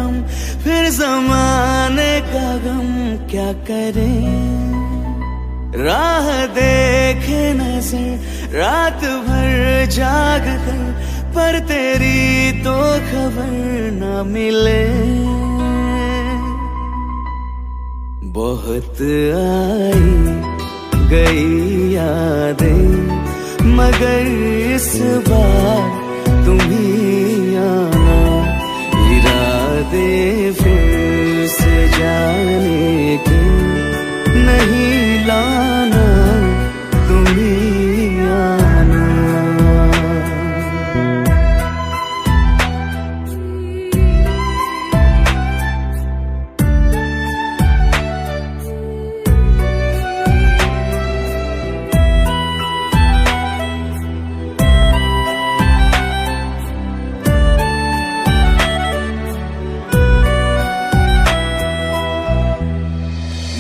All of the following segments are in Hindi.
हम, फिर जमाने का गम क्या करें। राह देखे नजर रात भर जाग कर, पर तेरी तो खबर न मिले। बहुत आई गई यादें, मगर इस बार तुम ही आना। इरादे फिर से जाने के नहीं लाना, तुम ही आना।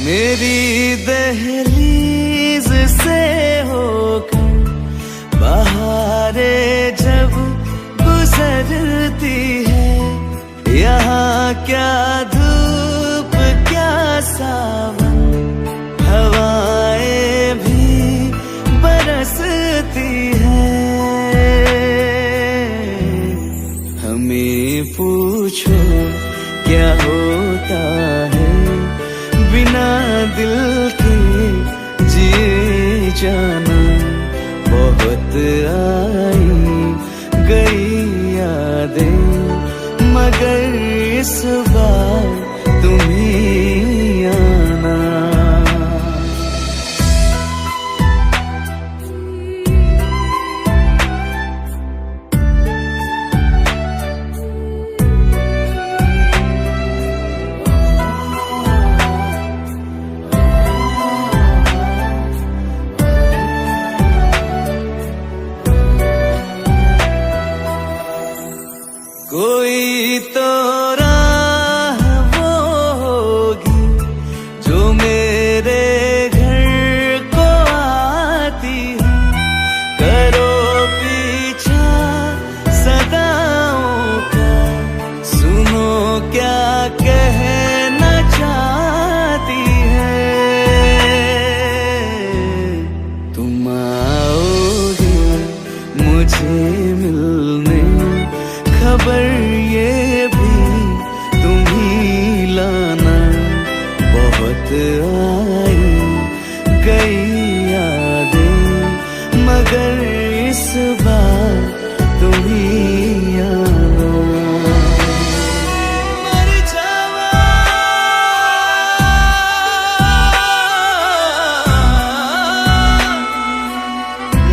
मेरी दहलीज से होकर बहारें जब गुजरती है, यहाँ क्या धूप क्या सावन, हवाएं भी बरसती है। हमें पूछो क्या होता है बिना दिल के जिए जाना। बहुत आई गई यादें, मगर इस बार तुम ही आना। कोई तो राह वो होगी जो मेरे घर को आती है। करो पीछा सदाओं का, सुनो क्या कहना चाहती है। तुम आओगे मुझे मिलने, खबर ये भी तुम ही लाना। बहुत आई गई यादें, मगर इस बार तुम ही आना। मर जावा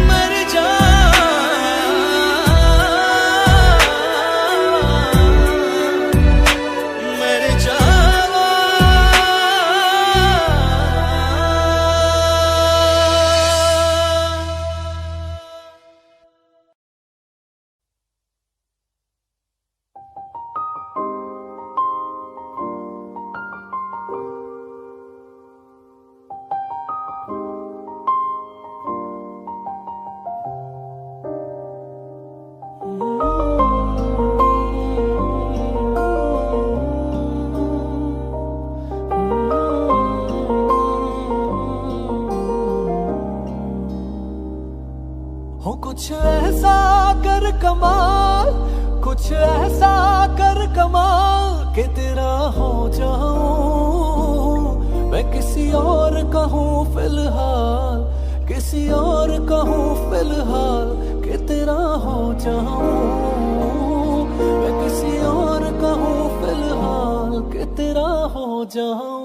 मर जा हो कुछ ऐसा कर कमाल, कुछ ऐसा कर कमाल कि तेरा हो जाऊं मैं किसी और कहूँ फिलहाल, किसी और कहूँ फिलहाल कि तेरा हो जाऊं मैं किसी और कहूँ फिलहाल कि तेरा हो जाऊं।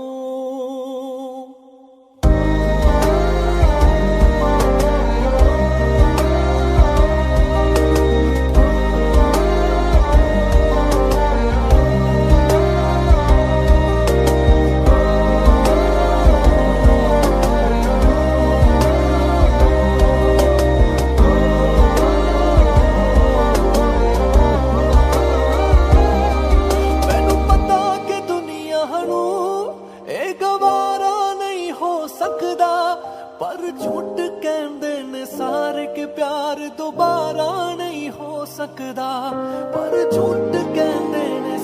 पर झूठ कहंदे ने सारे के प्यार दोबारा नहीं हो सकदा, पर झूठ कहंदे ने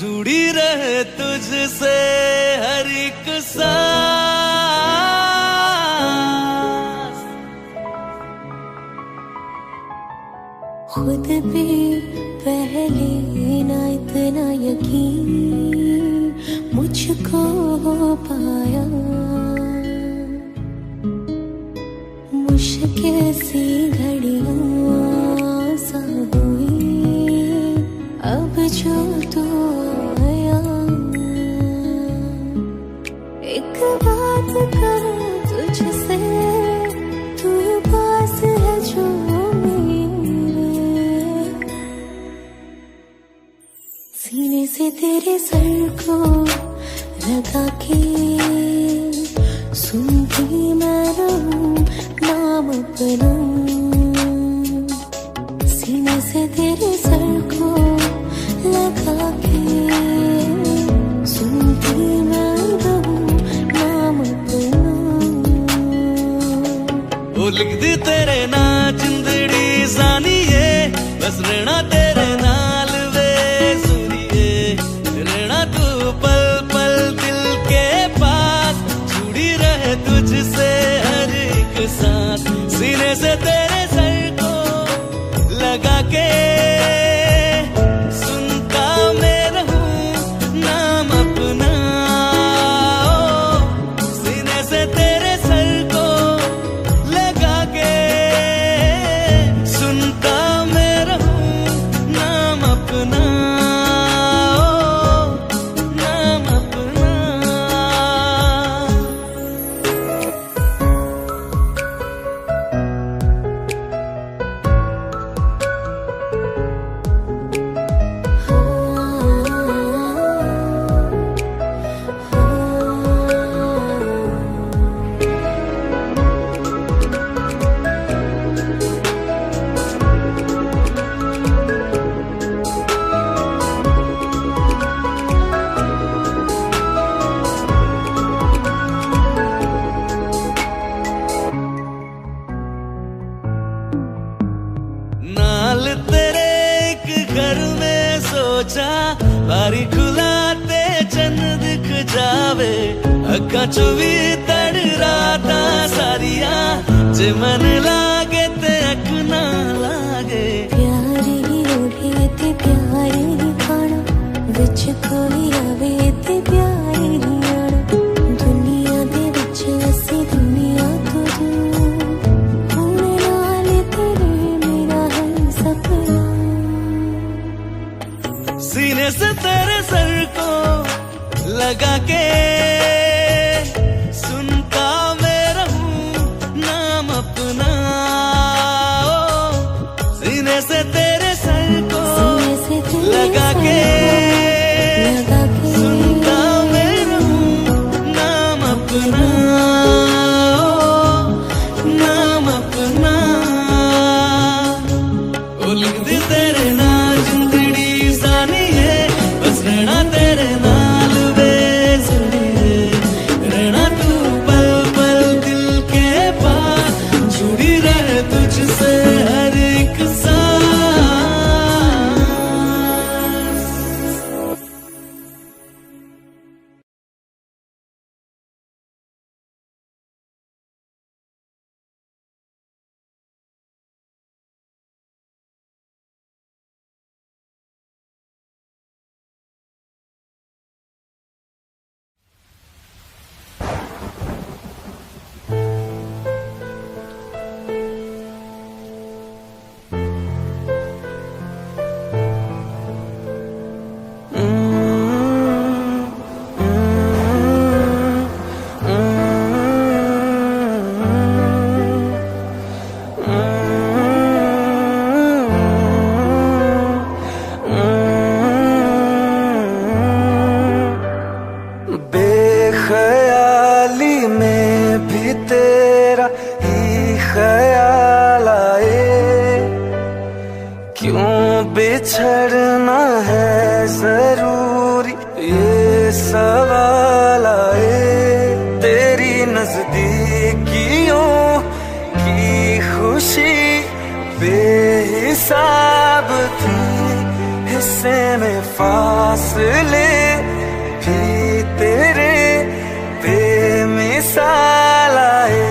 जुड़ी रहे तुझसे हर एक सांस। खुद पे पहले ना इतना यकीन मुझको हो पाया, मुश्किल सी घड़ियां सा हुई अब जो तू आया। एक बात करूं तुझसे, तू पास है जो सीने से तेरे सर को लगा के सुनती मैं रहूं नाम अपना। सीने से तेरे सर को लगा के सुनती मैं रहूं नाम अपना। वो लिख दी तेरे ना जिंदड़ी जानिए, बस रहना तेरे नाल तुझसे हर एक सांस। सीने से तेरे सर को लगा के सुनता मैं रहूं नाम अपना। सीने से तेरे सर को लगा के सुनता मैं रहूं नाम अपना, नाम अपना। नाल तेरे एक घर में सोचा, बारी खुलाते चन्न दिख जावे। अखा चो भी तड़ राता सारिया, जे मन लागे ते अख ना लागे। प्यारे ही ओढ़े ते प्यारे ही खाना, विच कोई आवे ते प्यारे ही आना। दुनिया दे विच असी दुनिया तो दूर, होने नाल तेरे मेरा है सपना। सीने से तेरे सर को लगा के सुनता मैं रहूं नाम अपना। सीने से तेरे सर को लगा के सुनता मैं रहूं नाम अपना, नाम अपना। ओ लिख दी तेरे नाल जिंदड़ी जानिए, बस रहना तेरे नाल बेजुड़िए। रहना तू पल पल दिल के पास, जुड़ी रहे तुझसे हर एक सांस। बेख्याली में भी तेरा ही ख्याल आए, क्यों बिछड़ना है जरूरी ये सवाल आए। तेरी नजदीकियों की खुशी बेहिसाब थी, हिस्से में फासले फासले भी तेरे बेमिसाल आए।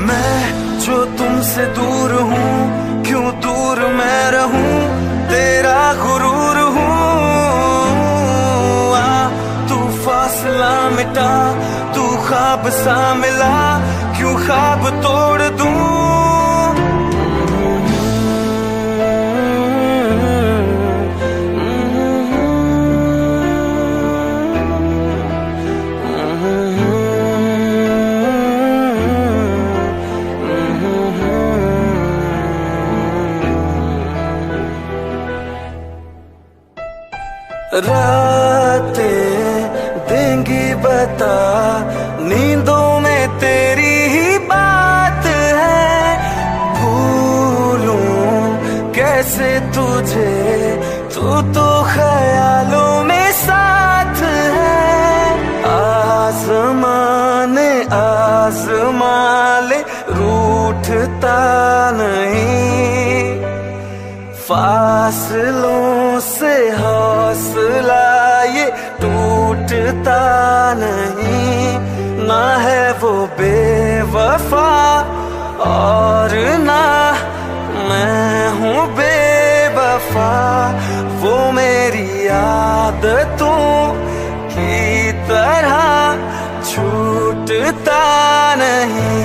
मैं जो तुमसे दूर हूँ, क्यों दूर मैं रहूं, तेरा गुरूर हूँ। आ तू फासला मिटा, तू ख्वाब सा मिला, क्यों ख्वाब तोड़ दूं। रातें देंगी बता, नींदों में तेरी ही बात है। भूलूं कैसे तुझे, तू तो ख्यालों में साथ है। आसमाने आसमाले रूठता नहीं, फासलों से हौसला ये टूटता नहीं। ना है वो बेवफा और ना मैं हूँ बेवफा, वो मेरी आदतों की तरह छूटता नहीं।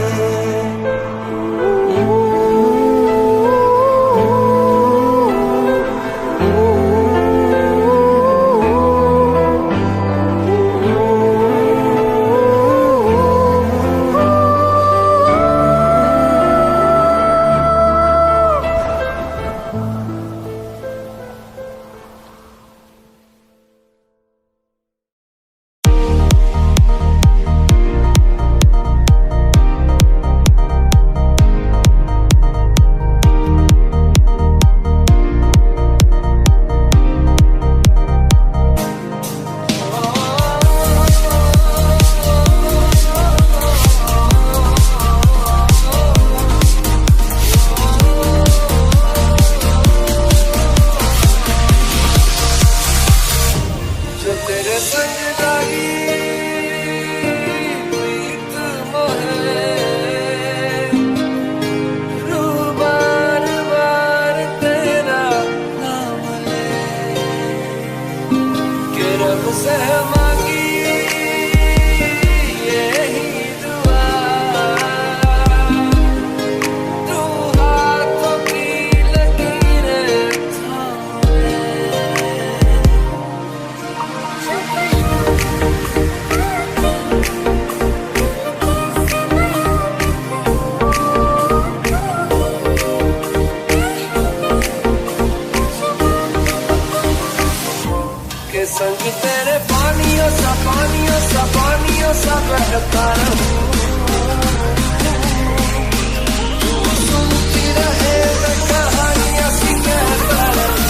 संग तेरे पानियों सा बहता रहूं। तू सुनती रहे मैं कहानियां सी कहता रहूं।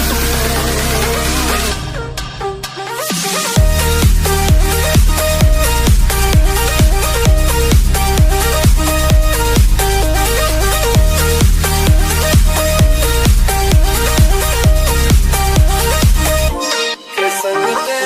We'll be right back.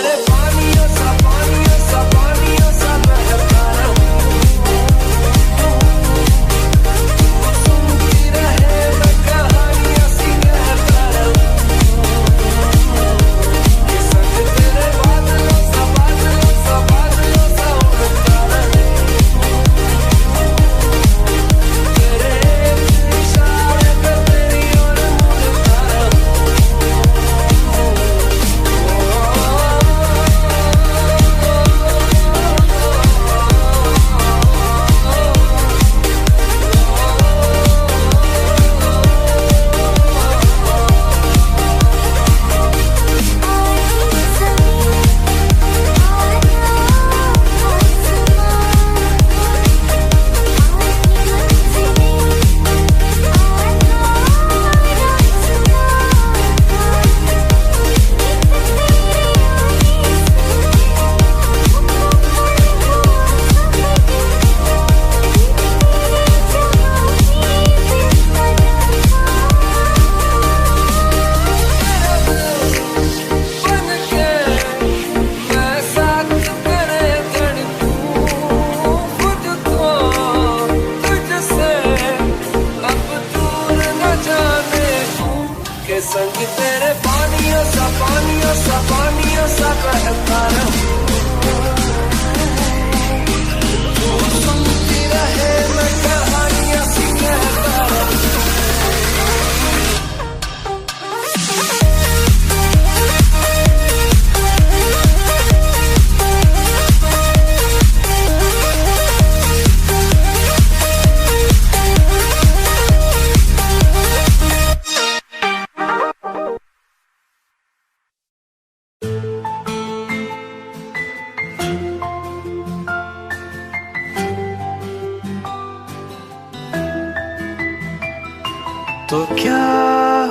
तो क्या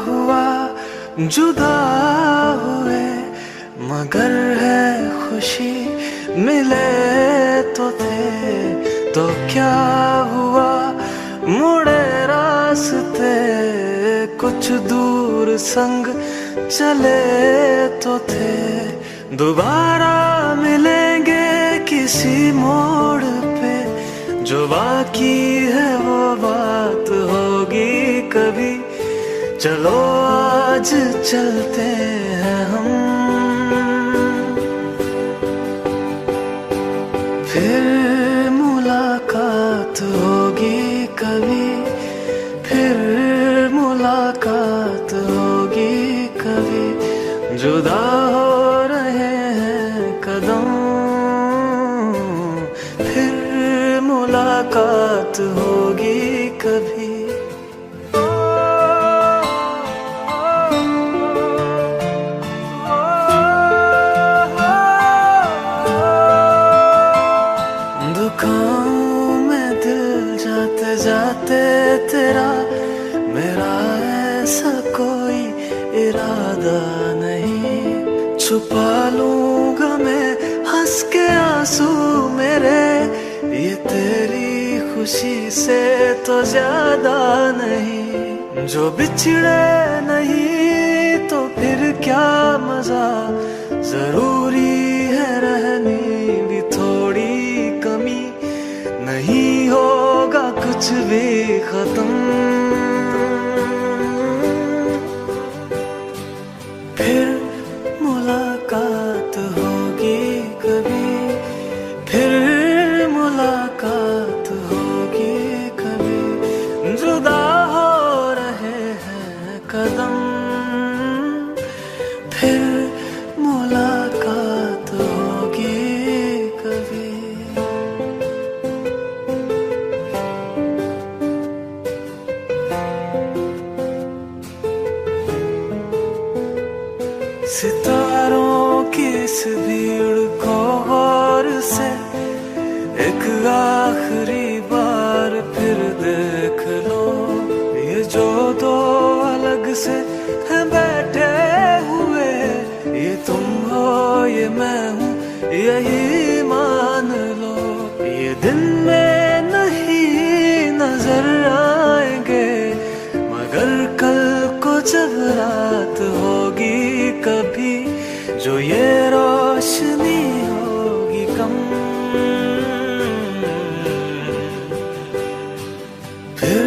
हुआ जुदा हुए मगर है खुशी मिले तो थे। तो क्या हुआ मुड़े रास्ते कुछ दूर संग चले तो थे। दोबारा मिलेंगे किसी मोड़ पे जो बाकी है वो बात होगी कभी। चलो आज चलते हैं हम, फिर मुलाकात होगी कभी। फिर मुलाकात होगी कभी। जुदा हो रहे हैं कदम, फिर मुलाकात होगी कभी। दुखाऊं मैं दिल जाते जाते तेरा, मेरा ऐसा कोई इरादा नहीं। छुपा लूंगा मैं हंस के आंसू मेरे, ये तेरी खुशी से तो ज्यादा नहीं। जो बिछड़े नहीं तो फिर क्या मजा, जरूरी है रहनी भी थोड़ी कमी। नहीं होगा कुछ भी खत्म, फिर मुलाकात होगी कभी। फिर मुलाकात होगी कभी। जुदा हो रहे हैं कदम, फिर मुलाकात होगी कभी। सितारों की इस भीड़ को गौर से एक आखिरी बार फिर देख लो। ये जो दो अलग से हैं बैठे हुए, ये तुम हो ये मैं हूँ यही मान लो। ये दिन में नहीं नजर आएंगे, मगर कल को जब रात होगी कभी, जो ये रोशनी होगी कम, फिर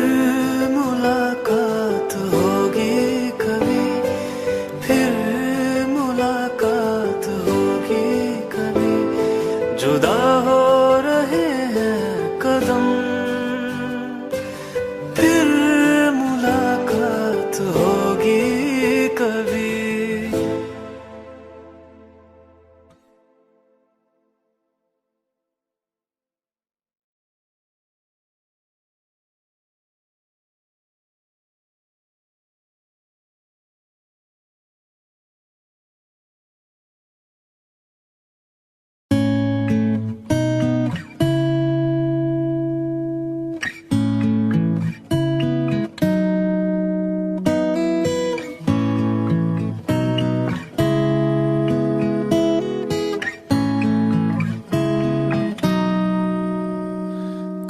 मुलाकात होगी कभी। फिर मुलाकात होगी कभी। जुदा हो रहे हैं कदम, फिर मुलाकात होगी कभी।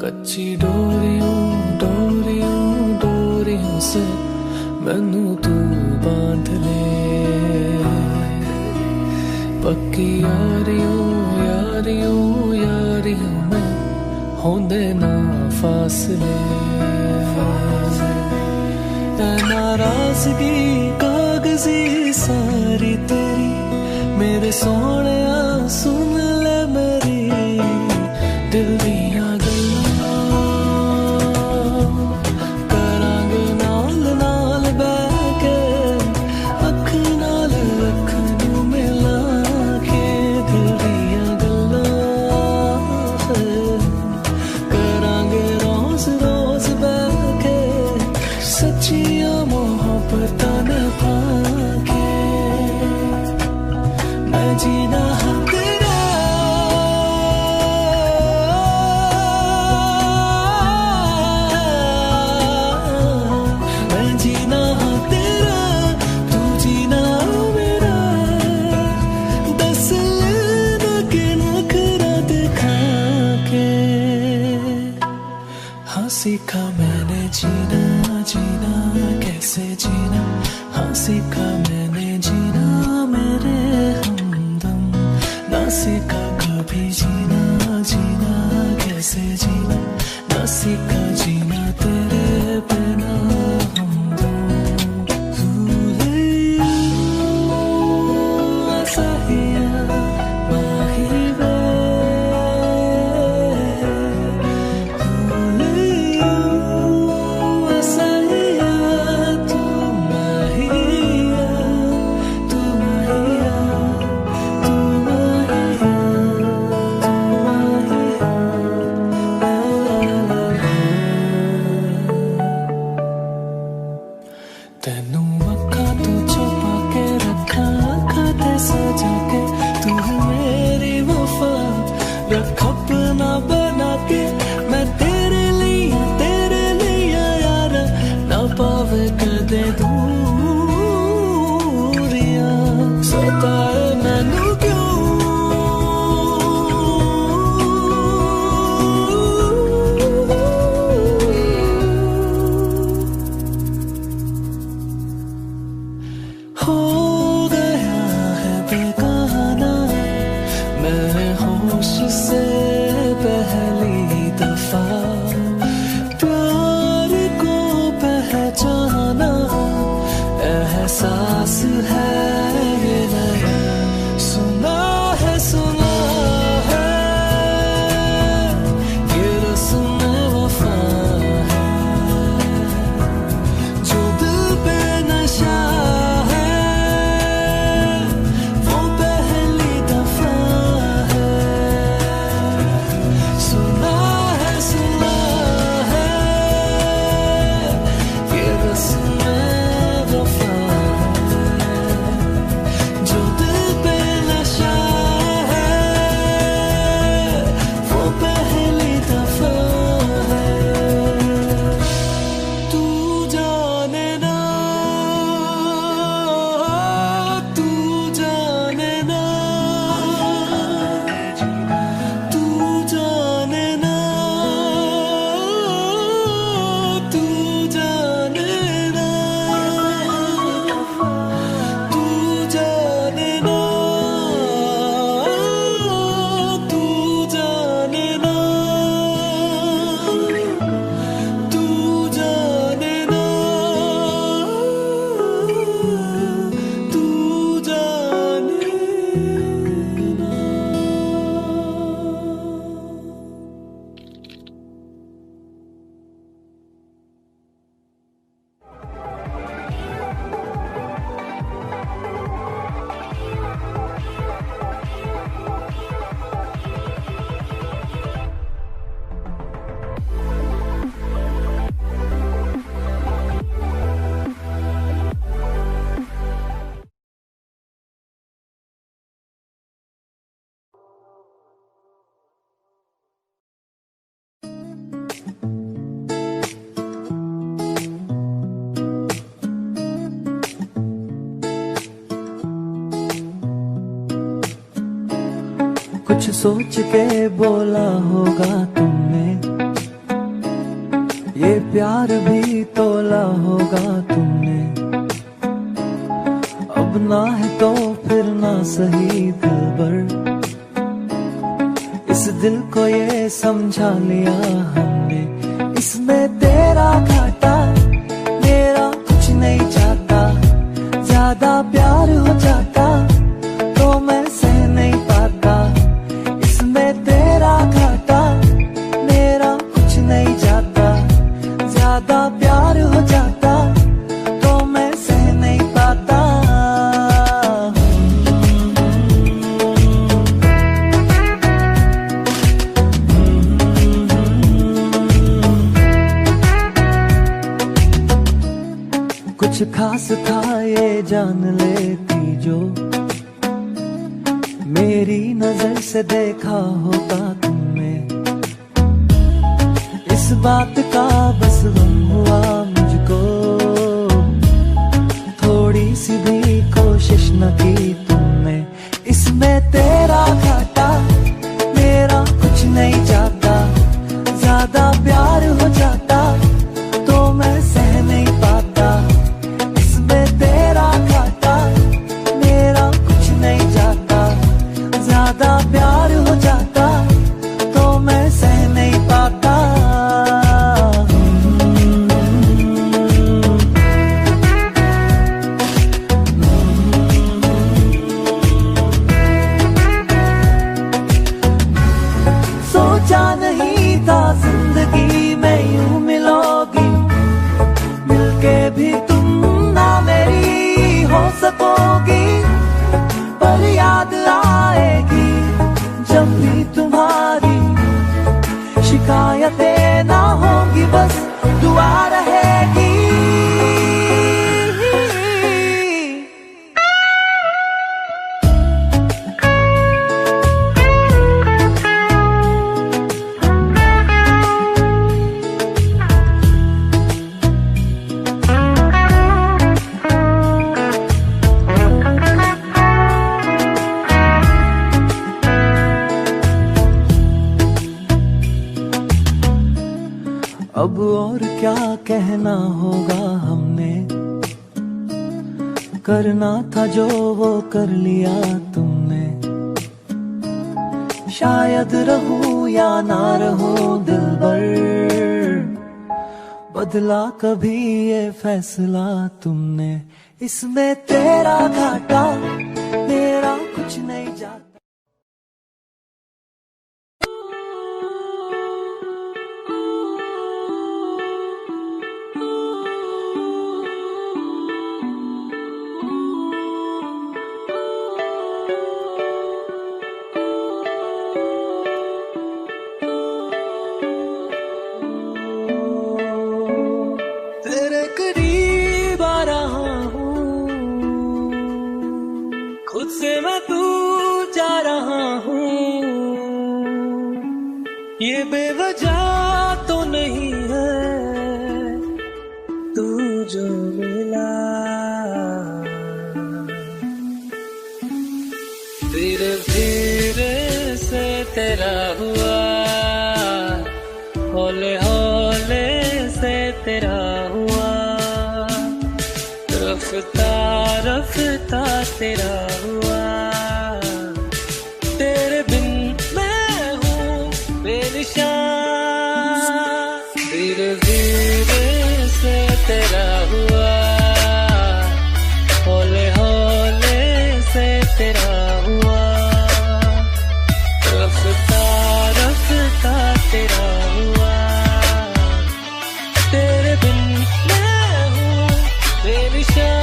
कच्ची डोरियों डोरियों डोरियों से मैनू तू बांध ले। पक्की यारियों यारियों यारियों में होंदे ना फासले। नाराजगी कागजी सारी तेरी, मेरे सोने सुन ले मेरी दिल दिया जीना है तेरा सीखा मैंने जीना जीना कैसे जीना, हाँ सीखा मैंने जीना मेरे हमदम। ना सीखा कभी जीना जीना कैसे जीना, ना सीखा जीना तेरे बिना हमदम। तेनू अखा तू छुपा के रखा, अखा ते सजा के तू है मेरी वफा। रख अपना बना के मैं तेरे लिए यार, ना पावे कदे दूरियां। सताए मैनू क्यों हो गया है बेगाना मैं होश से पहली दफा। प्यार को पहचाना एहसास है ये नया, सुना है ये रस्म वफा है जो दिल पे नशा। कुछ सोच के बोला होगा तुमने, ये प्यार भी तोला होगा तुमने। अब ना है तो फिर ना सही दिलबर, इस दिल को ये समझा लिया हमने। इसमें तेरा घाटा मेरा कुछ नहीं चाहता, ज्यादा प्यार हो जाता तो मैं सह नहीं पाता। इसमें तेरा घाटा मेरा कुछ नहीं जाता, ज्यादा प्यार हो जाता तो मैं सह नहीं पाता। कुछ खास था ये जान लेती जो, मेरी नजर से देखा होता तुमने। इस बात का बस गम हुआ मुझको, थोड़ी सी भी कोशिश न की तुमने। इसमें तेरा घाटा मेरा कुछ नहीं जाता, ज्यादा प्यार हो जाता तुम्हारी शिकायतें ना होंगी, बस दुआ रहेगी। अब और क्या कहना होगा, हमने करना था जो वो कर लिया तुमने। शायद रहूं या ना रहूं दिलबर, बदला कभी ये फैसला तुमने। इसमें तेरा घाटा मेरा कुछ नहीं जाता। तेरे करीब आ रहा हूँ, खुद से मैं दूर जा रहा हूँ। ये बेवजह तो नहीं है तू जो मिला, धीरे धीरे से तेरा हुआ, हौले हौले से तेरा हुआ, रफ्ता रफ्ता तेरा हुआ। तेरे बिन मैं हूँ बेनिशान, धीरे धीरे से तेरा हुआ, हौले हौले से तेरा हुआ, रफ्ता रफ्ता तेरा हुआ। तेरे बिन मैं हूँ बेनिशान।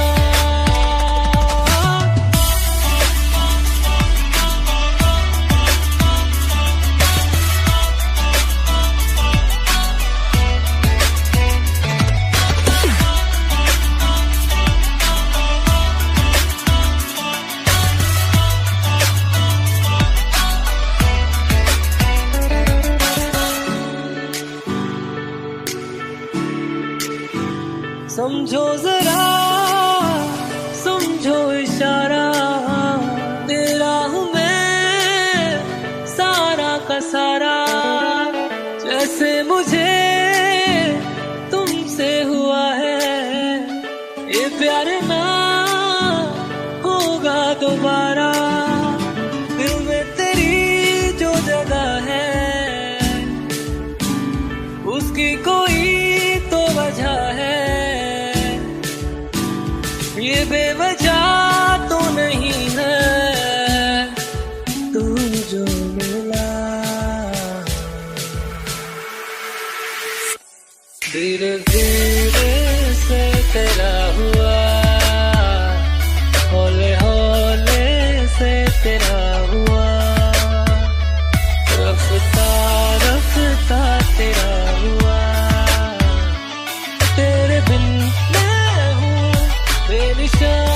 समझो जरा समझो इशारा, तेरा हूँ मैं सारा का सारा। जैसे मुझे तुमसे हुआ है ये प्यार ना होगा दोबारा। दिल में तेरी जो जगह है उसकी कोई तो वजह है, ये बेवजह तो नहीं है तू जो मिला। धीरे धीरे से तेरा हुआ, हौले हौले से तेरा हुआ, रफ्ता रफ्ता तेरा हुआ। तेरे बिन मैं हूँ बेनिशान।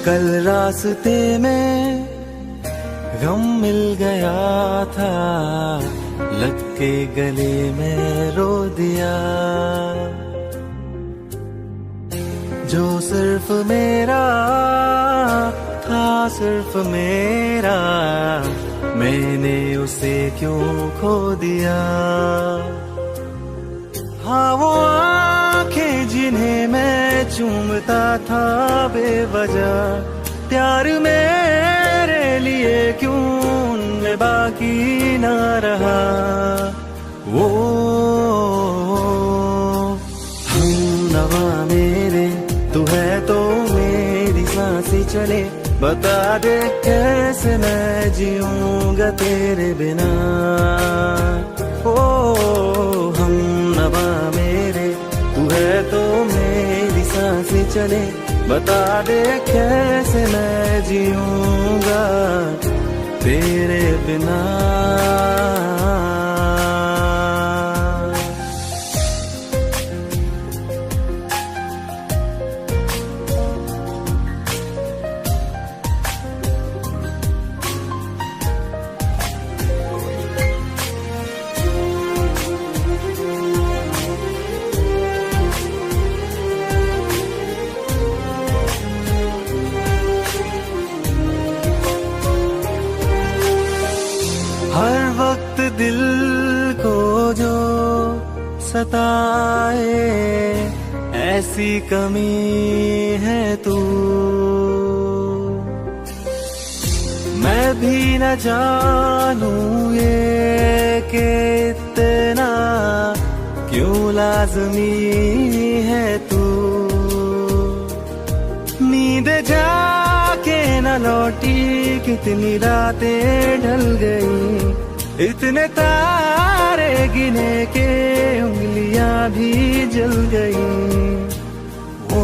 कल रास्ते में गम मिल गया था, लग के गले में रो दिया। जो सिर्फ मेरा था, सिर्फ मेरा, मैंने उसे क्यों खो दिया। हाँ वो आंखें जिन्हें मैं चूमता था बेवजह, प्यार मेरे लिए क्यों उनमें बाकी ना रहा। वो हमनवा मेरे, तू है तो मेरी सांसें चले, बता दे कैसे मैं जीऊंगा तेरे बिना। ओ हमनवा मेरे, तू है तो मेरी सांसें चले, बता दे कैसे मैं जीऊंगा तेरे बिना। हर वक्त दिल को जो सताए, ऐसी कमी है तू। मैं भी न जानूं ये कि इतना क्यों लाज़मी है तू। नींद जाके न लौटी, कितनी रातें ढल गई, इतने तारे गिने के उंगलियां भी जल गई। ओ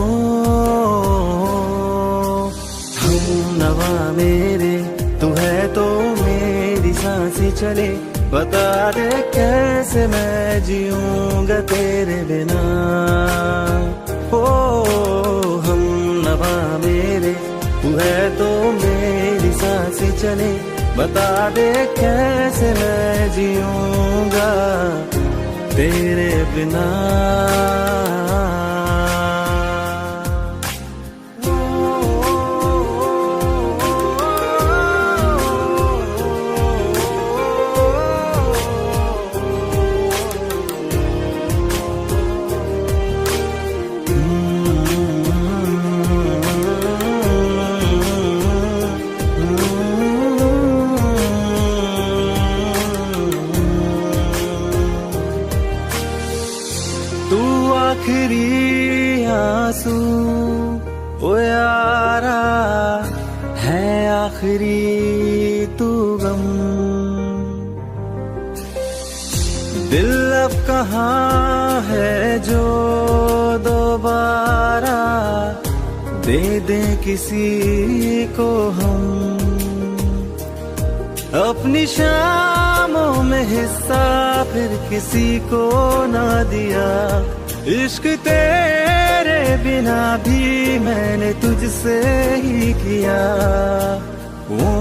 हमनवा मेरे, तू है तो मेरी सांसें चले, बता दे कैसे मैं जीऊंगा तेरे बिना। ओ हमनवा मेरे, तू है तो मेरी सांसें चले, बता दे कैसे मैं जीऊंगा तेरे बिना। आखिरी आंसू ओ यारा है, आखिरी तू गम। दिल अब कहाँ है जो दोबारा दे दे किसी को हम। अपनी शामों में हिस्सा फिर किसी को ना दिया, इश्क तेरे बिना भी मैंने तुझसे ही किया। ओ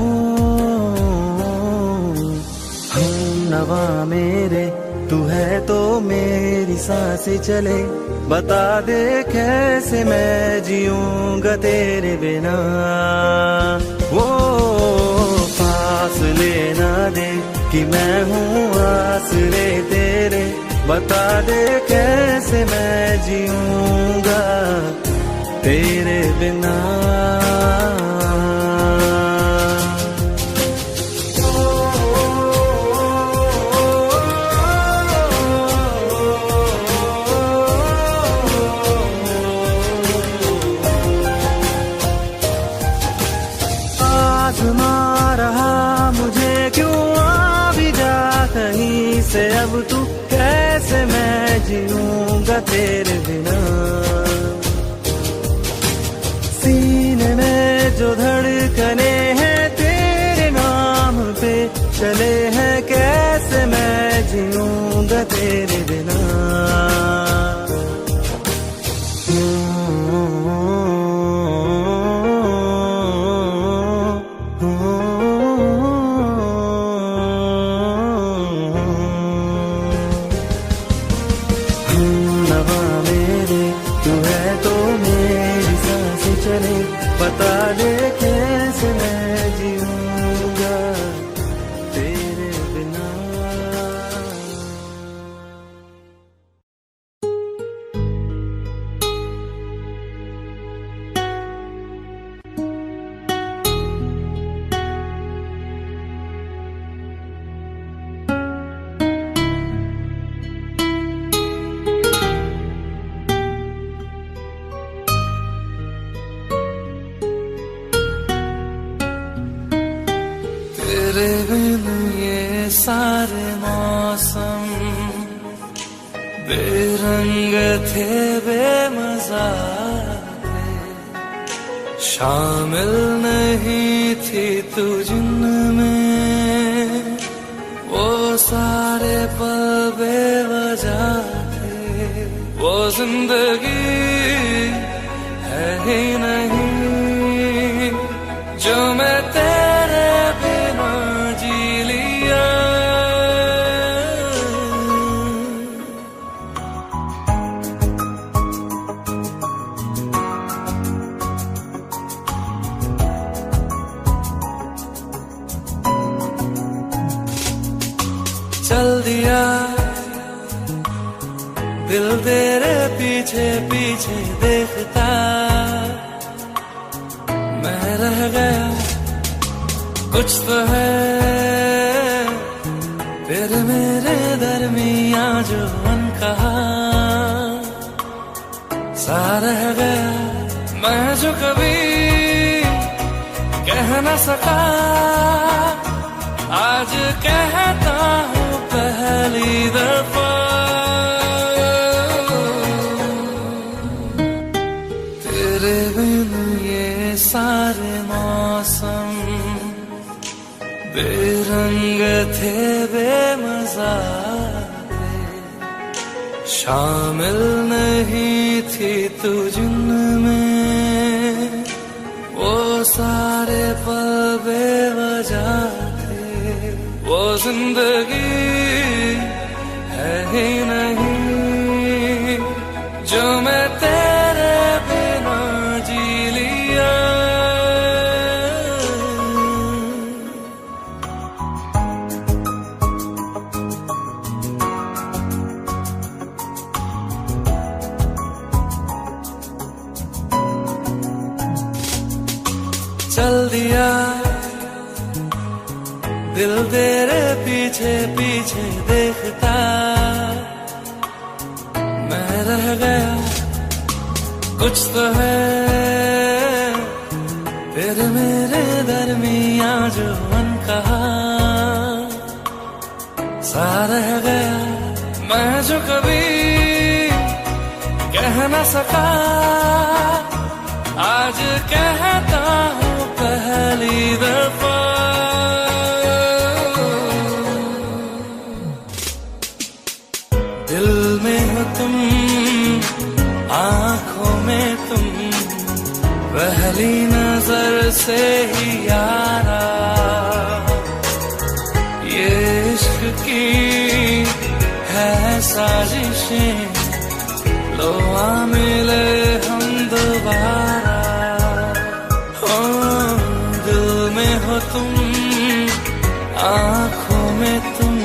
हमनवा मेरे, तू है तो मेरी सांसें चले, बता दे कैसे मैं जीऊंगा तेरे बिना। वो फासले ना दे कि मैं हूँ आसरे तेरे, बता दे कैसे मैं जीऊंगा तेरे बिना। आज़मा रहा मुझे क्यों आ भी जा कहीं से, अब तू कैसे मैं जीऊंगा तेरे बिना। सीने में जो धड़कने हैं तेरे नाम पे चले हैं, कैसे मैं जीऊंगा तेरे बिना। हमनवा मेरे, तू है तो मेरी चले, बता दे कैसे मैं जीऊंगा तेरे बिना। तेरे बिन ये सारे मौसम बेरंग थे, बेमजा थे, शामिल नहीं थी तू जिनमें, वो सारे पल बेवजह थे। वो जिंदगी है ही नहीं जो मैं तेरे बिना जी लिया। चल दिया दिल तेरे पीछे पीछे देखता, मैं रह गया कुछ तो है फिर मेरे दरमिया जो अनकहा सा रह गया। मैं जो कभी कह न सका आज कहता हूँ पहली दफा। तेरे बिन ये सारे मौसम बेरंग थे, बेमजा थे, शामिल नहीं थी तू जिनमें, वो सारे पल बेवजह थे। वो जिंदगी है ही नहीं जो मैं तेरे बिना जी लिया। चल दिया दिल तेरे पीछे पीछे देखता, मैं रह गया कुछ तो है फिर मेरे दरमिया जो अनकहा सा रह गया। मैं जो कभी कह न सका आज कहता हूँ पहली दफा। दिल में हो तुम, आँखों में तुम, पहली नजर से ही यारा, ये इश्क की है साजिशें, लो आ मिले हम दोबारा। हो दिल में हो तुम, आँखों में तुम,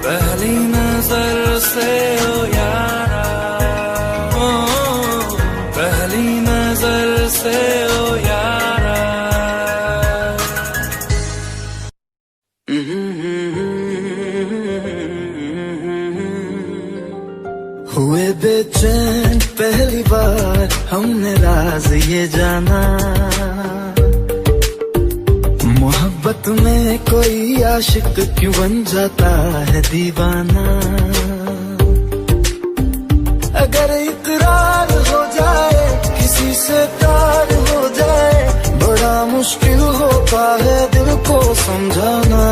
पहली नजर से ओ यारा, ओ पहली नजर से ओ यारा। हुए बेचैन पहली बार हमने राज ये जाना, मोहब्बत में कोई आशिक क्यों बन जाता है दीवाना। अगर इकरार हो जाए किसी से प्यार हो जाए, बड़ा मुश्किल होता है दिल को समझाना।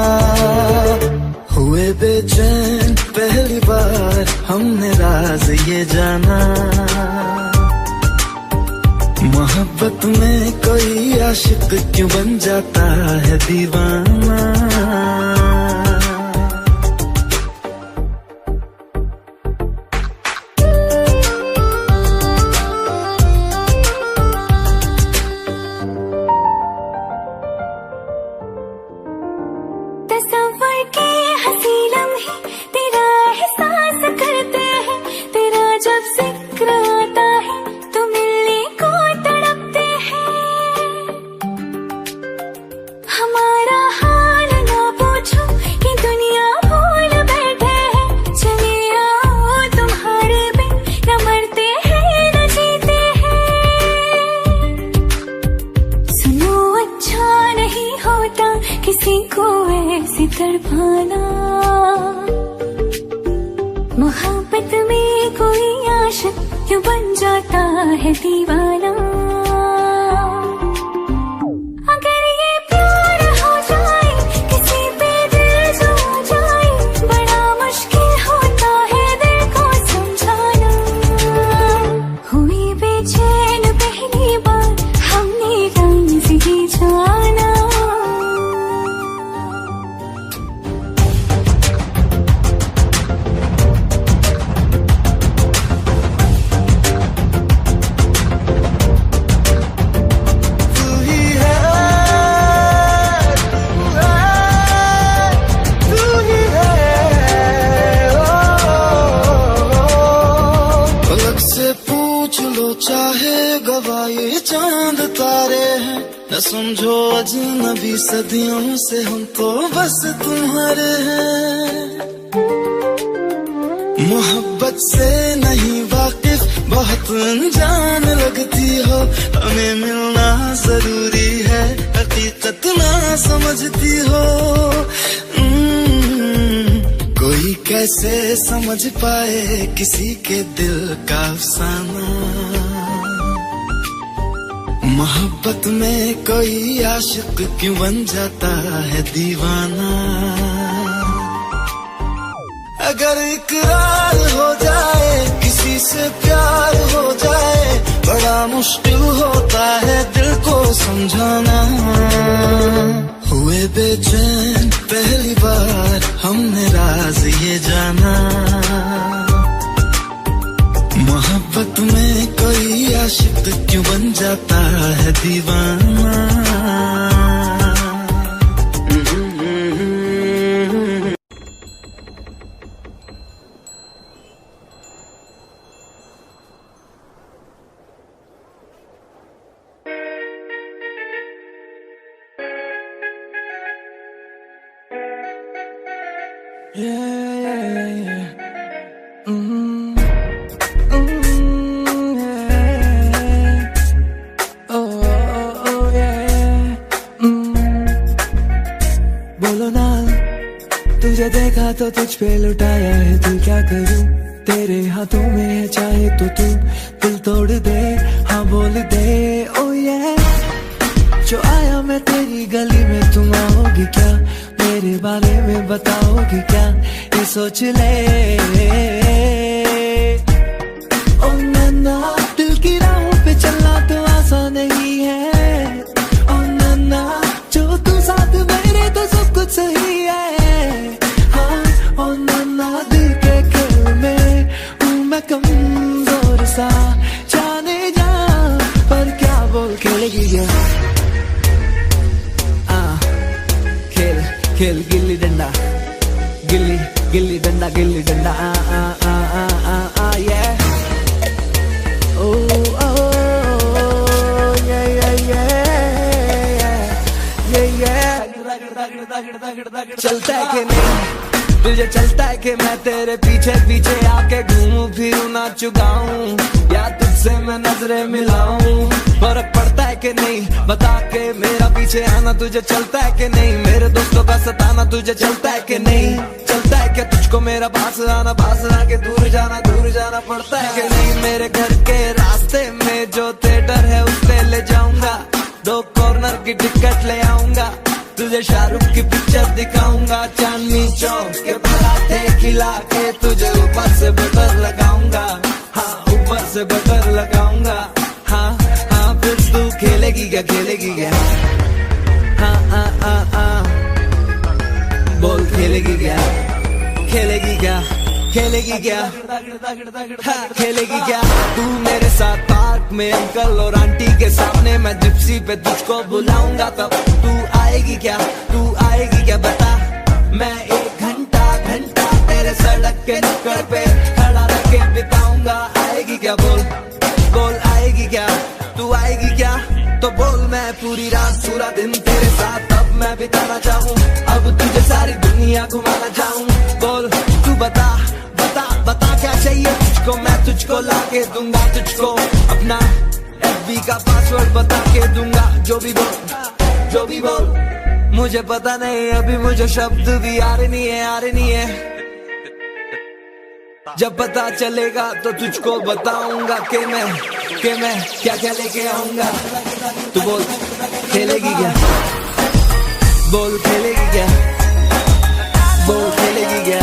हुए बेचैन पहली बार हमने राज ये जाना, मोहब्बत में कोई आशिक क्यों बन जाता है दीवाना। किसी को ऐसे तड़पाना, मोहब्बत में कोई आशिक क्यों बन जाता है दीवाना। अगर ये प्यार हो जाए किसी पे दिल जो आ जाए, बड़ा मुश्किल होता है दिल को समझाना। हुई बेचैन पहली बार हमने रंग से जाना। चाहे गवाए चांद तारे हैं, न समझो अजनबी सदियों से हम तो बस तुम्हारे हैं। मोहब्बत से नहीं वाकिफ बहुत अनजान लगती हो, हमें मिलना जरूरी है हकीकत ना समझती हो। कोई कैसे समझ पाए किसी के दिल का अफसाना, मोहब्बत में कोई आशिक क्यों बन जाता है दीवाना। अगर इकरार हो जाए किसी से प्यार हो जाए, बड़ा मुश्किल होता है दिल को समझाना। हुए बेचैन पहली बार हमने राज ये जाना, मोहब्बत में कोई आशिक क्यों बन जाता है दीवाना। बोलो ना, तुझे देखा तो तुझ पे लुटाया है दिल, क्या करूं तेरे हाथों में है, चाहे तो तू दिल तोड़ दे, हाँ बोल दे ओ ये। जो आया मैं तेरी गली में तुम आओगी क्या, मेरे बारे में बताओगी क्या, ये सोच ले। ओ नन्ना दिल की राहों पे चलना तो आसान नहीं है, ओ नन्ना जो तू साथ मेरे तो सब कुछ सही है। हाँ ओ नन्ना दिल के खेल में हूँ मैं कमजोर सा, जाने जा पर क्या बोल खेलेगी क्या। खेल गिल्ली डंडा, गिल्ली गिल्ली डंडा, गिल्ली डंडा आ आ आ आ आ आ ये ओ ओ ये ये ये ये ये चलता है कि नहीं तुझे, चलता है कि मैं तेरे पीछे पीछे आके घूमूं फिरूं नाचूं गाऊं, या तुझसे मैं नजरें मिलाऊं। फर्क पड़ता है कि नहीं बता के मेरा पीछे आना तुझे चलता है कि नहीं, मेरे दोस्तों का सताना तुझे चलता है कि नहीं, चलता है क्या तुझको मेरा पास आके दूर जाना पड़ता है कि नहीं। मेरे घर के रास्ते में जो थिएटर है उस पे ले जाऊंगा, 2 कॉर्नर की टिकट ले आऊंगा, तुझे शाहरुख की पिक्चर दिखाऊंगा, चांदनी चौक के पराठे खिला के तुझे ऊपर से बटर लगाऊंगा, हाँ ऊपर से बटर लगाऊंगा। हाँ हाँ फिर तू खेलेगी क्या, खेलेगी क्या, हाँ हाँ हाँ हाँ बोल खेलेगी क्या, खेलेगी क्या, खेलेगी क्या, हाँ खेलेगी क्या। तू मेरे साथ पार्क में अंकल और आंटी के सामने, मैं जिप्सी पे तुझको बुलाऊंगा, तब तू आएगी क्या, तू आएगी क्या बता। मैं 1 घंटा तेरे सड़क के नुक्कड़ पे खड़ा रख के बिताऊंगा, आएगी क्या बोल बोल आएगी क्या, तू आएगी क्या तो बोल। मैं पूरी रात पूरा दिन तेरे साथ अब मैं बिताना चाहूँ, अब तुझे सारी दुनिया घुमाना चाहूँ, बोल तू बता बता बता क्या चाहिए तुझको, मैं तुझको ला के दूंगा, तुझको अपना FB का पासवर्ड बता के दूंगा, जो भी बोल मुझे पता नहीं अभी मुझे शब्द भी आ रही नहीं है जब पता चलेगा तो तुझको बताऊंगा कि मैं क्या क्या लेके आऊंगा। तू बोल खेलेगी क्या, बोल खेलेगी क्या, बोल खेलेगी क्या,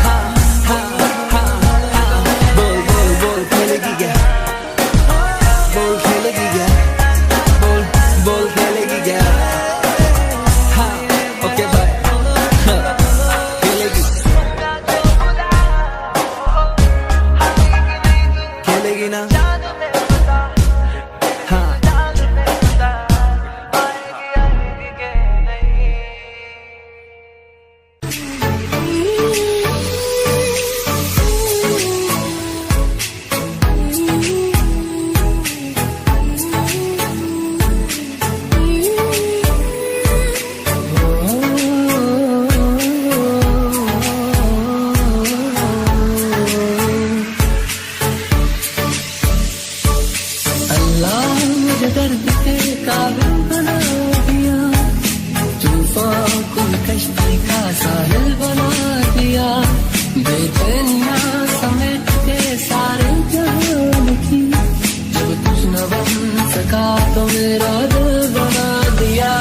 हाँ हाँ हाँ हाँ, बोल बोल बोल खेलेगी क्या, बोल खेलेगी क्या, बोल बोल खेलेगी क्या, हाँ ओके बाय, खेलेगी खेलेगी ना, हाँ दर्द के काबिल बना दिया, तूफान को कश्ती का साहिल बना दिया, बेचैनियां समेट के सारे जहान की, जब कुछ न बन सका तो मेरा दिल बना दिया।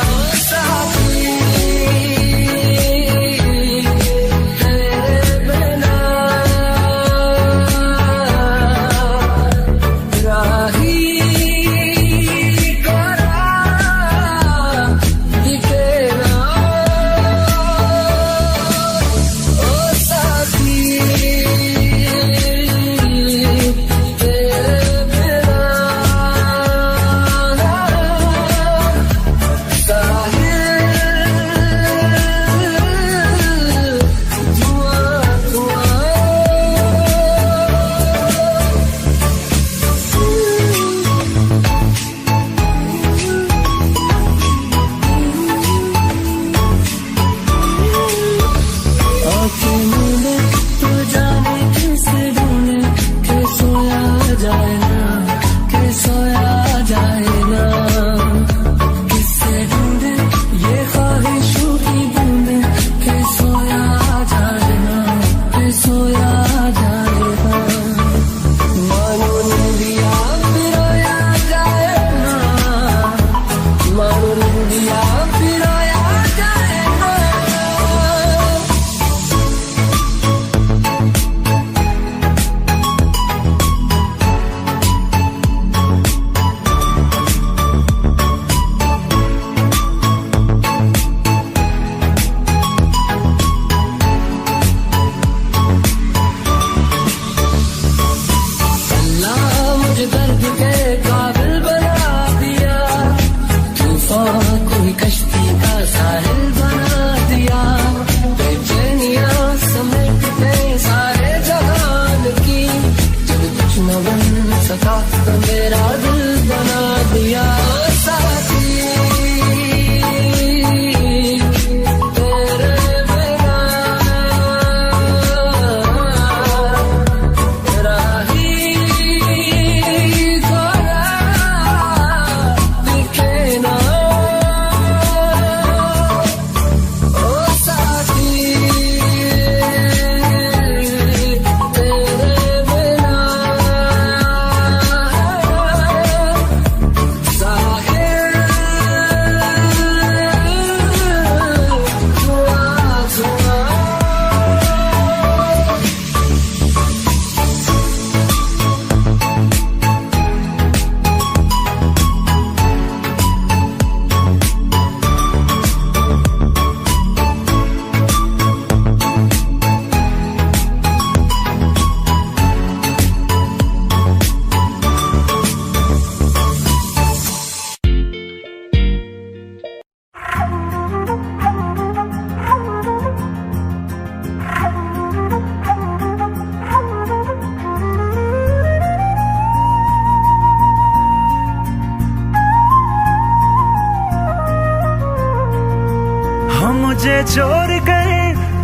मुझे छोड़ कर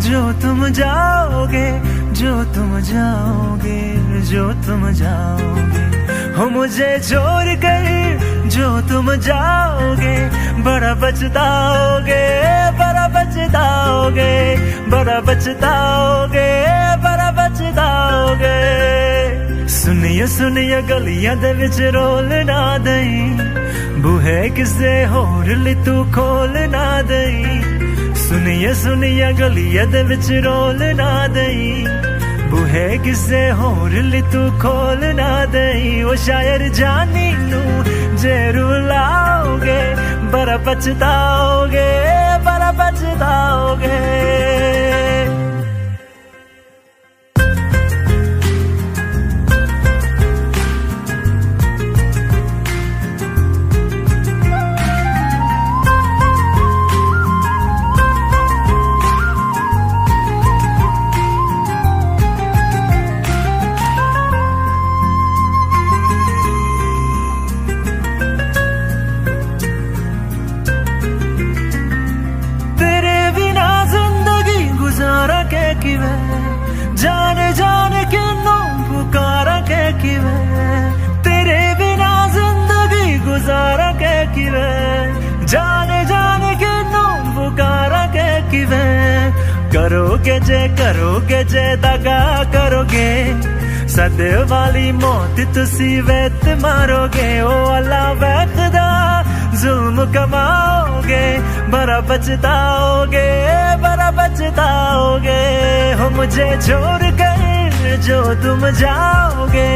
जो तुम जाओगे, जो तुम जाओगे, जो तुम जाओगे, हो मुझे छोड़ कर जो तुम तुम जाओगे बड़ा पछताओगे, बड़ा पछताओगे, बड़ा पछताओगे, बड़ा पछताओगे। सुनिए सुनिए गलियां दे विच रोल ना दई, बूहे किसे होर ली तू खोल ना दई। सुनिए सुनिए गलियां दे विच रोल ना दई, बूहे किसे होर ली तू खोल ना दई। ओ शायर जानी नू जे रुलाओगे बड़ा पछताओगे, बड़ा पछताओगे। जाने जाने किन्नू पुकारा के किवे, तेरे बिना जिंदगी गुजारा के किवे। जाने जाने किन्नू पुकारा के किवे, करोगे जे दगा करोगे, सदे वाली मौत तुसी वेत मारोगे। ओ अल्लाह वैखदा जुल्म कमाओगे, बड़ा पछताओगे, बड़ा पछताओगे। हो मुझे छोड़ कर जो तुम जाओगे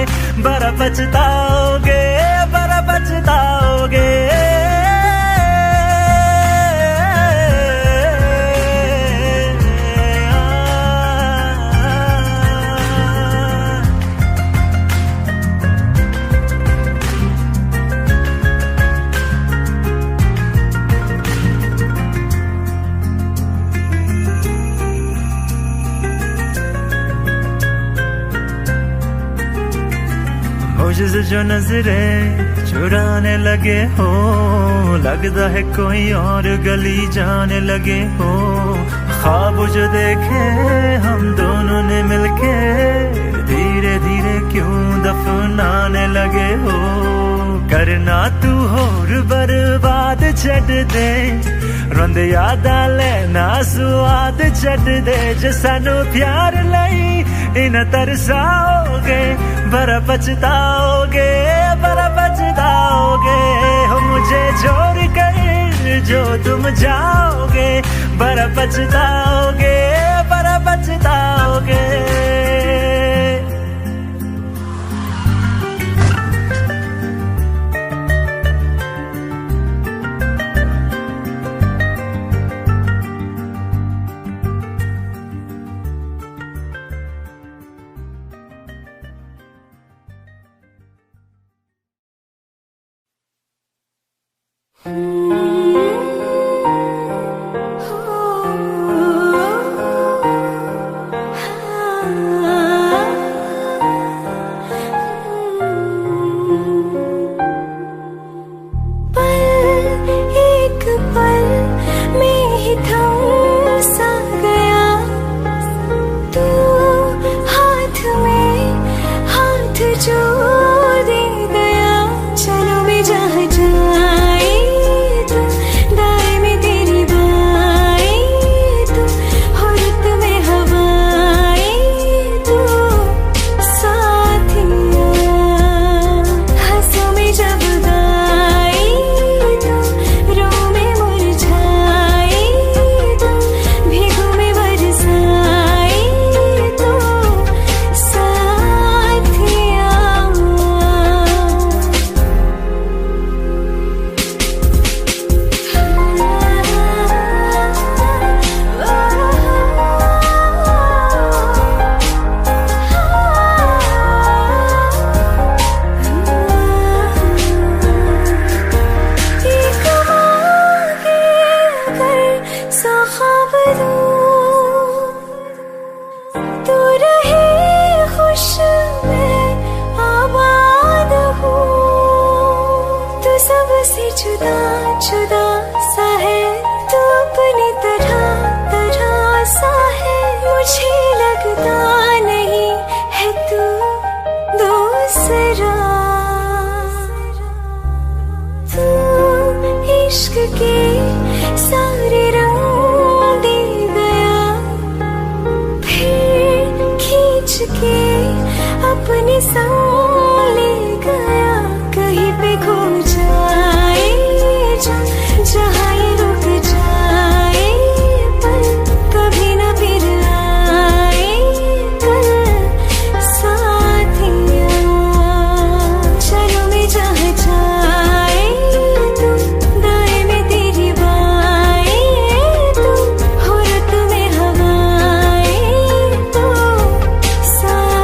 बड़ा पछताओगे, बड़ा पछताओगे। मुझसे जो नजरे चुराने लगे हो, लगता है कोई और गली जाने लगे हो। ख्वाब जो देखे हम दोनों ने मिलके, धीरे धीरे क्यों दफनाने लगे हो। करना तू होर बर्बाद छड़ दे, रोंदे यादां लेना स्वाद छड़ दे। जे सानू प्यार लई इन तरसाओगे बड़ा पछताओगे, बड़ा पछताओगे। हो मुझे छोड़ कर जो तुम जाओगे बड़ा पछताओगे, बड़ा पछताओगे। जुदा जुदा सा है तू, अपनी तरह तरह सा है। मुझे लगता नहीं है तू दूसरा, तू इश्क के सारे रंग दे गया, फिर खींच के अपने संग ले गया। कहीं पे खो जाए जहाँ ये रुक जाए, पर कभी न फिर आए कल साथिया। चलो मैं जहाँ जाए तुम, दाएं में तेरी बाएं तुम, हो रत में हवाएं तो साथिया।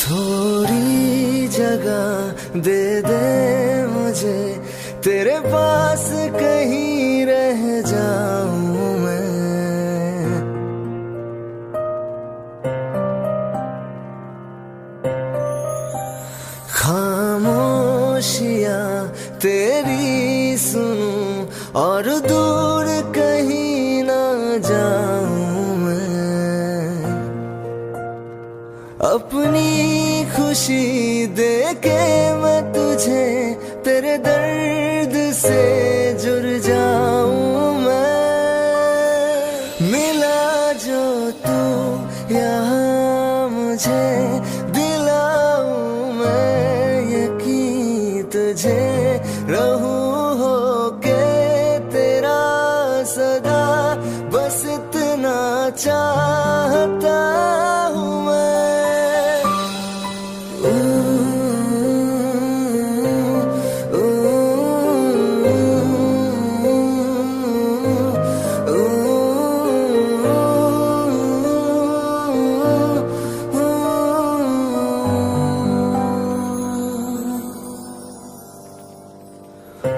थोड़ी जगह दे दे मुझे, तेरे पास कहीं रह जाऊं मैं। खामोशियां तेरी सुनूं और दूर कहीं ना जाऊं मैं। अपनी खुशी देके मैं तुझे तेरे दर्द से जुड़ जाऊं मैं। मिला जो तू यहाँ मुझे, दिलाऊं मैं यकीन तुझे। रहूं होके तेरा सदा, बस इतना चाहता हूँ मैं।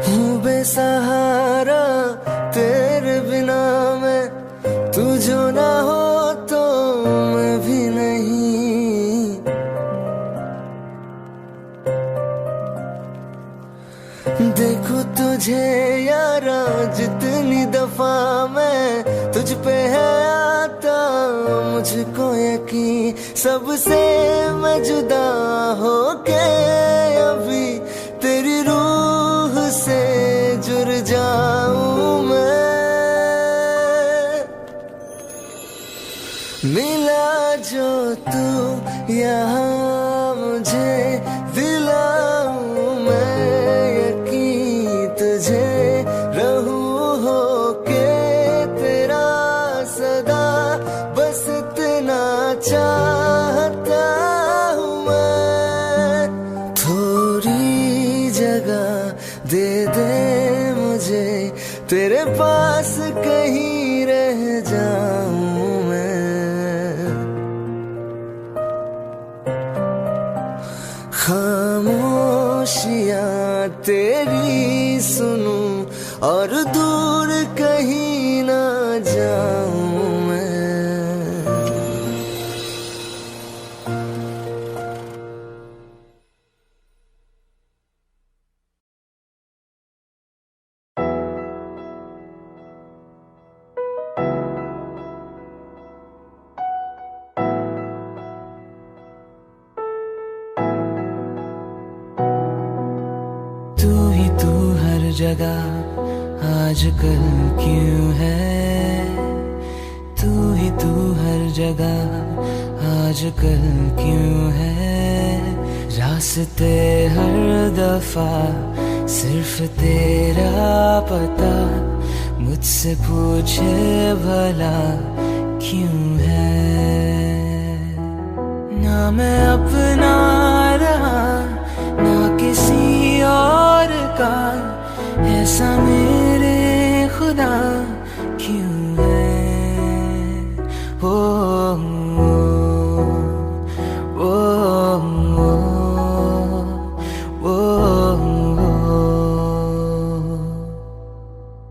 हूँ बेसहारा तेरे बिना मैं, तू जो ना हो तो मैं भी नहीं। देखो तुझे यारा जितनी दफा मैं तुझ पे है आता, मुझको यकीन सबसे मैं जुदा होके अभी तेरी रूह से जुड़ जाऊं मैं। मिला जो तू यहाँ मुझे, दिलाऊं मैं यकीन तुझे। रहूं होके तेरा सदा, बस इतना चाहता हूँ मैं। थोड़ी जगह दे दे मुझे, तेरे पास कहीं रह जाऊं मैं। खामोशियां तेरी सुनूं और दूर कहीं ना जाऊं मैं। तू हर जगह आजकल क्यों है, तू हर जगह आजकल क्यों है। रास्ते हर दफा सिर्फ तेरा पता, मुझसे पूछे भला क्यों है। ना मैं अपना रहा ना किसी और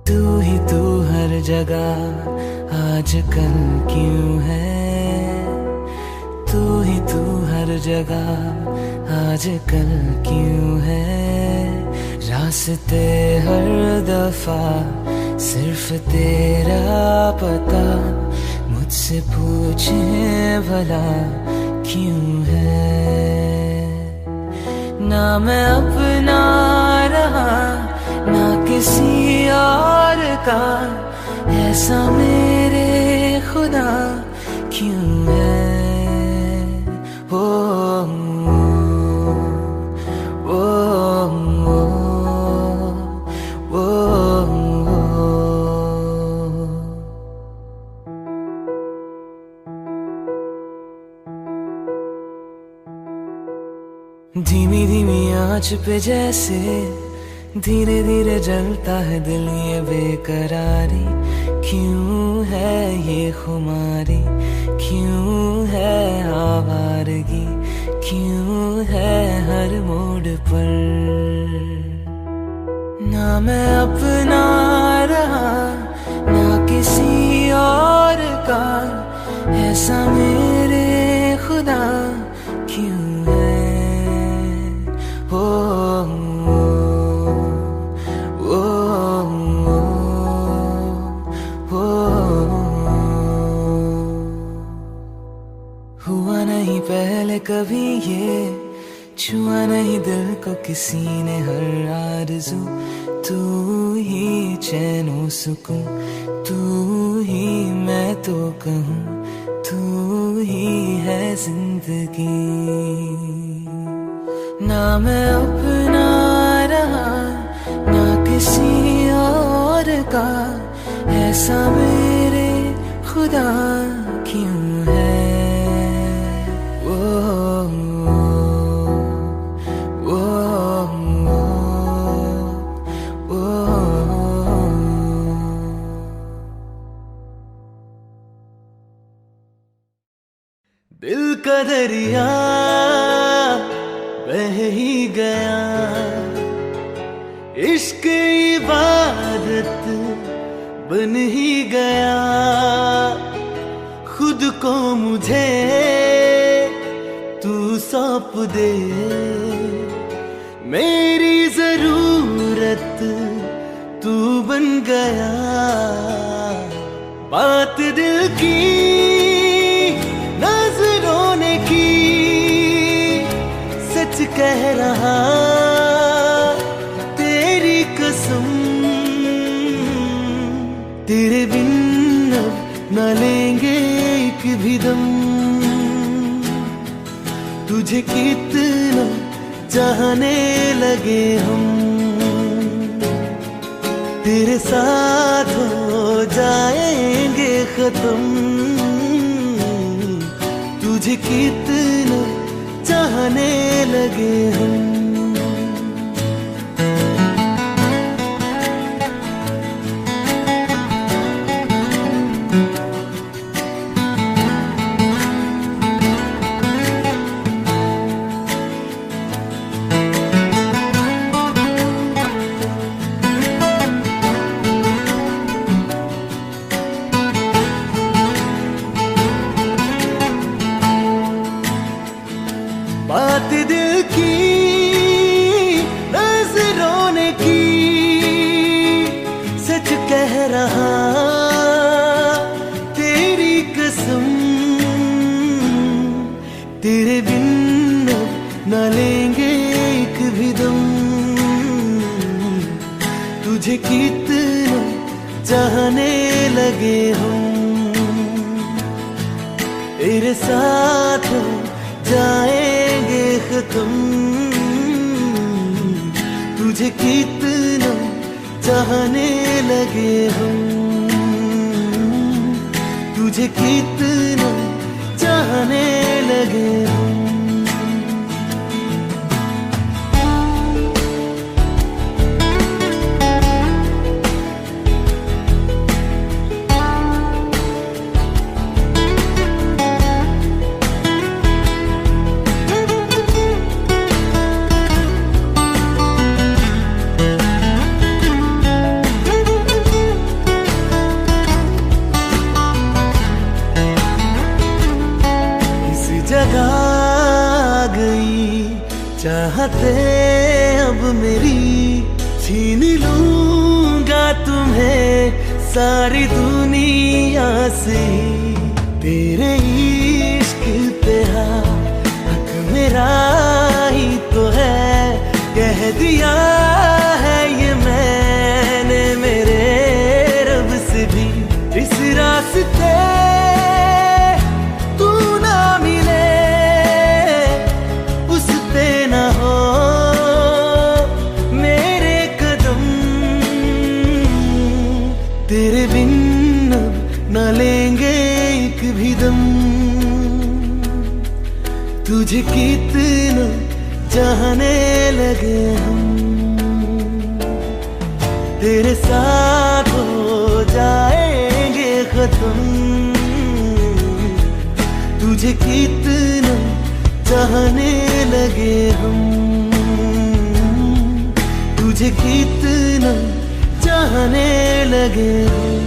तू ही तू हर जगह आजकल क्यों है, तू ही तू हर जगह आजकल क्यों है। रास्ते हर दफा सिर्फ तेरा पता, मुझसे पूछे भला क्यों है। ना मैं अपना रहा ना किसी और का, ऐसा मेरे खुदा क्यों है। ओ, ओ, ओ, ओ, धीमी धीमी आंच पे जैसे धीरे धीरे जलता है दिल, ये बेकरारी क्यों है, ये खुमारी क्यों है, आवारगी क्यों है हर मोड़ पर। ना मैं अपना रहा ना किसी और का, ऐसा मेरे खुदा क्यों है। ओ, ओ, ओ, हुआ नहीं पहले कभी ये, छुआ नहीं दिल को किसी ने हर आरज़ू। तू ही चैनो सुकून, तू ही मैं तो कहूँ, तू ही है जिंदगी। ना मैं अपना रहा ना किसी और का, ऐसा मेरे खुदा क्यों है। ओ, ओ, ओ, ओ, दिल का दरिया बह ही गया, इश्क इबादत बन ही गया। खुद को मुझे तू सौंप दे, मेरी जरूरत तू बन गया। बात दिल की नजरों ने की, सच कह रहा तेरी कसम। तेरे बिन अब न लेंगे एक भी दम, तुझे कितना चाहने लगे हम। तेरे साथ हो जाएंगे खत्म, तुझे कितना चाहने लगे हम। बात दिल की नजरों ने की, सच कह रहा तेरी कसम। तेरे बिन अब न लेंगे एक भी दम, तुझे कितना चाहने लगे हम। तेरे साथ जाएंगे खत्म, तुझे कितना चाहने लगे हम। तुझे कितना चाहने लगे हम। सारी दुनिया से तेरे इश्क पे हक मेरा ही तो है, कह दिया है ये मैंने मेरे रब से भी। इस रास्ते तू ना मिले, उस पे ना हो मेरे कदम, तेरे बिन अब ना लेंगे एक भी दम। तुझे कितना चाहने लगे हम, तेरे साथ हो जाएंगे खत्म। तुझे कितना चाहने लगे हम, तुझे कितना चाहने लगे हम।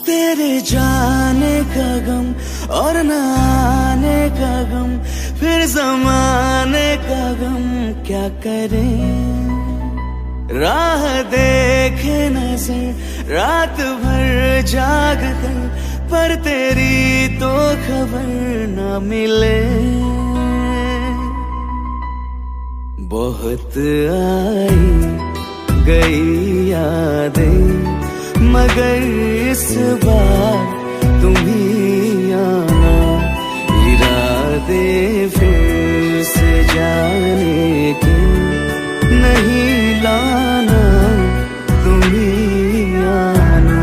तेरे जाने का गम और न आने का गम, फिर ज़माने का गम क्या करें। राह देखे नजर रात भर जाग कर, पर तेरी तो खबर न मिले। बहुत आई गई यादें, मगर इस बार तुम ही आना। इरादे फिर से जाने के नहीं लाना, तुम ही आना।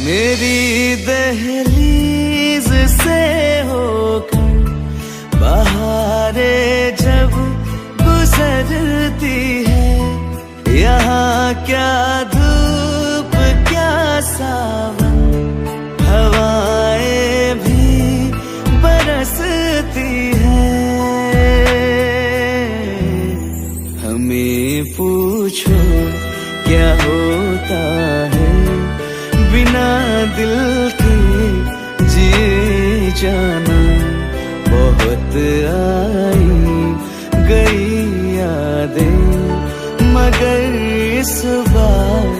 मेरी दहलीज से होकर बहारें जब गुजरती है, यहाँ क्या धूप क्या सावन, हवाएं भी बरसती है। हमें पूछो क्या होता है बिना दिल के जिए जाना। बहुत आई गई यादें, मगर इस बार